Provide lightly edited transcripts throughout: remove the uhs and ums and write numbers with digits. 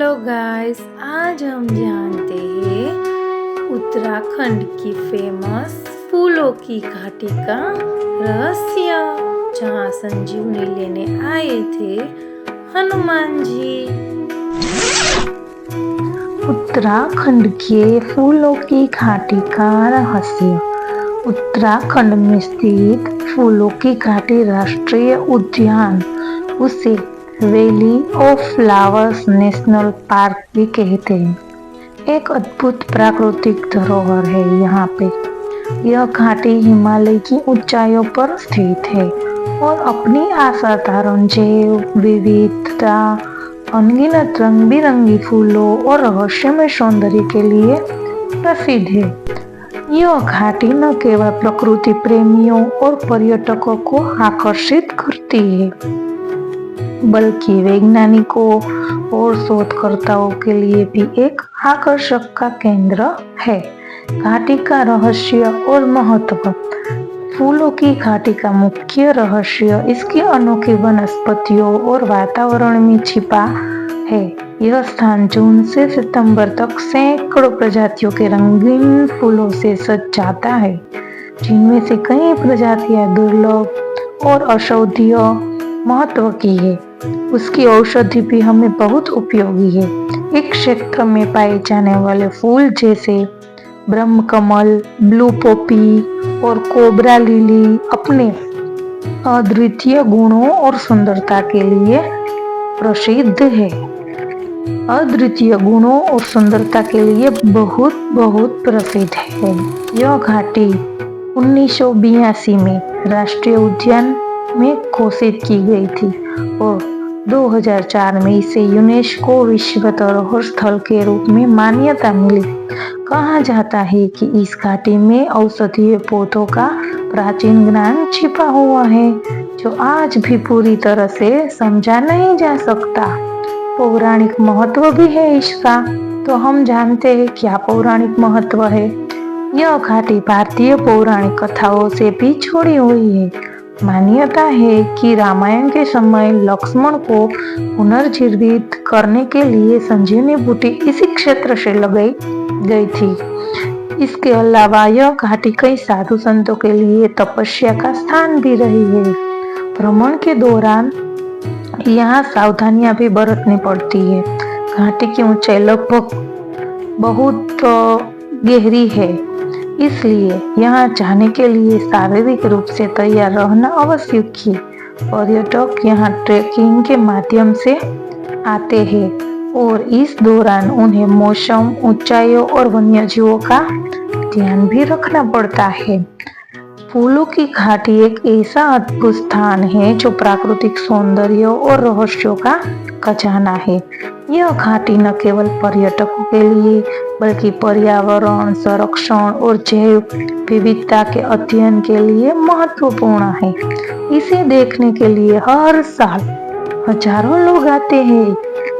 Hello guys, आज हम जानते हैं उत्तराखंड की फेमस फूलों की घाटी का रहस्य, जहाँ संजीवनी लेने आए थे हनुमान जी। उत्तराखंड के फूलों की घाटी का रहस्य। उत्तराखंड में स्थित फूलों की घाटी राष्ट्रीय उद्यान, उसे valley of flowers national park भी कहते हैं, एक अद्भुत प्राकृतिक धरोहर है। यहाँ पे यह घाटी हिमालय की ऊंचाइयों पर स्थित है और अपनी असाधारण जैव विविधता, अनगिनत रंग बिरंगी फूलों और रहस्यमय सौंदर्य के लिए प्रसिद्ध है। यह घाटी न केवल प्रकृति प्रेमियों और पर्यटकों को आकर्षित करती है, बल्कि वैज्ञानिकों और शोधकर्ताओं के लिए भी एक आकर्षक का केंद्र है। घाटी का रहस्य और महत्व। फूलों की घाटी का मुख्य रहस्य इसकी अनोखी वनस्पतियों और वातावरण में छिपा है। यह स्थान जून से सितंबर तक सैकड़ों प्रजातियों के रंगीन फूलों से सज जाता है, जिनमें से कई प्रजातियां दुर्लभ और औषधीय महत्व की है। उसकी औषधि भी हमें बहुत उपयोगी है। इस क्षेत्र में पाए जाने वाले फूल जैसे ब्रह्मकमल, ब्लू पॉपी और कोबरा लिली अपने अद्वितीय गुणों और सुंदरता के लिए प्रसिद्ध है। अद्वितीय गुणों और सुंदरता के लिए बहुत प्रसिद्ध है। यह घाटी 1982 में राष्ट्रीय उद्यान में घोषित की गई थी और 2004 में इसे यूनेस्को विश्व धरोहर स्थल के रूप में मान्यता मिली। कहा जाता है कि इस घाटी में औषधीय पौधों का प्राचीन ज्ञान छिपा हुआ है, जो आज भी पूरी तरह से समझा नहीं जा सकता। पौराणिक महत्व भी है इसका, तो हम जानते हैं क्या पौराणिक महत्व है। यह घाटी भारतीय पौराणिक कथाओं से भी जुड़ी हुई है। मान्यता है कि रामायण के समय लक्ष्मण को पुनर्जीवित करने के लिए संजीवनी बूटी इसी क्षेत्र से लगाई गई थी। इसके अलावा यह घाटी कई साधु संतों के लिए तपस्या का स्थान भी रही है। भ्रमण के दौरान यहाँ सावधानियां भी बरतनी पड़ती है। घाटी की ऊंचाई लगभग बहुत गहरी है, इसलिए यहाँ जाने के लिए शारीरिक रूप से तैयार रहना आवश्यक है। पर्यटक यहाँ ट्रेकिंग के माध्यम से आते हैं और इस दौरान उन्हें मौसम, ऊंचाइयों और वन्यजीवों का ध्यान भी रखना पड़ता है। फूलों की घाटी एक ऐसा अद्भुत स्थान है जो प्राकृतिक सौंदर्य और रहस्यों का खजाना है। यह घाटी न केवल पर्यटकों के लिए बल्कि पर्यावरण संरक्षण और जैव विविधता के अध्ययन के लिए महत्वपूर्ण है। इसे देखने के लिए हर साल हजारों लोग आते हैं,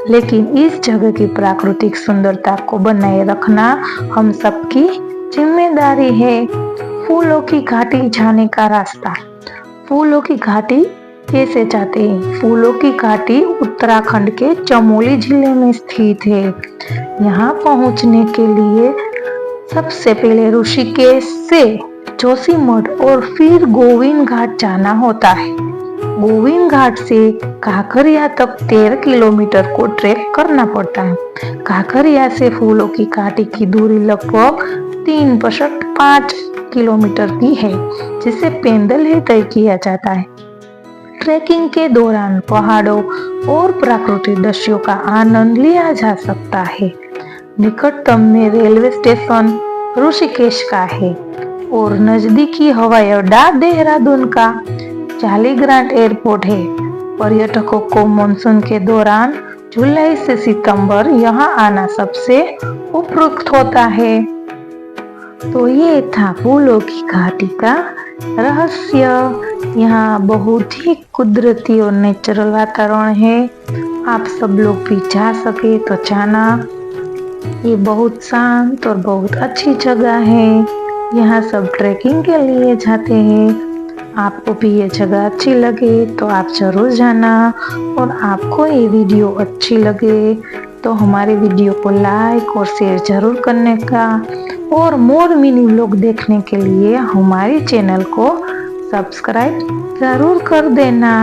लेकिन इस जगह की प्राकृतिक सुंदरता को बनाए रखना हम सबकी जिम्मेदारी है। फूलों की घाटी जाने का रास्ता। फूलों की घाटी कैसे जाते हैं? फूलों की घाटी उत्तराखंड के चमोली जिले में स्थित है। यहाँ पहुँचने के लिए सबसे पहले ऋषिकेश से जोशीमठ और फिर गोविंद घाट जाना होता है। गोविंद घाट से काकरिया तक 13 किलोमीटर को ट्रैक करना पड़ता है। काकरिया से फूलों की घाटी की दूरी लगभग 3.5 किलोमीटर की है, जिसे पैदल ही तय किया जाता है। ट्रैकिंग के दौरान पहाड़ों और प्राकृतिक दृश्यों का आनंद लिया जा सकता है। निकटतम में रेलवे स्टेशन ऋषिकेश का है और नजदीकी हवाई अड्डा देहरादून का जालीग्रांट एयरपोर्ट है। पर्यटकों को मानसून के दौरान जुलाई से सितंबर यहाँ आना सबसे उपयुक्त होता है। तो ये था फूलों की घाटी का रहस्य। यहाँ बहुत ही कुदरती और नेचुरल वातावरण है। आप सब लोग भी जा सके तो जाना। ये बहुत शांत और बहुत अच्छी जगह है। यहाँ सब ट्रैकिंग के लिए जाते हैं। आपको भी ये जगह अच्छी लगे तो आप ज़रूर जाना। और आपको ये वीडियो अच्छी लगे तो हमारे वीडियो को लाइक और शेयर ज़रूर करने का, और मोर मिनी व्लॉग देखने के लिए हमारे चैनल को सब्सक्राइब ज़रूर कर देना।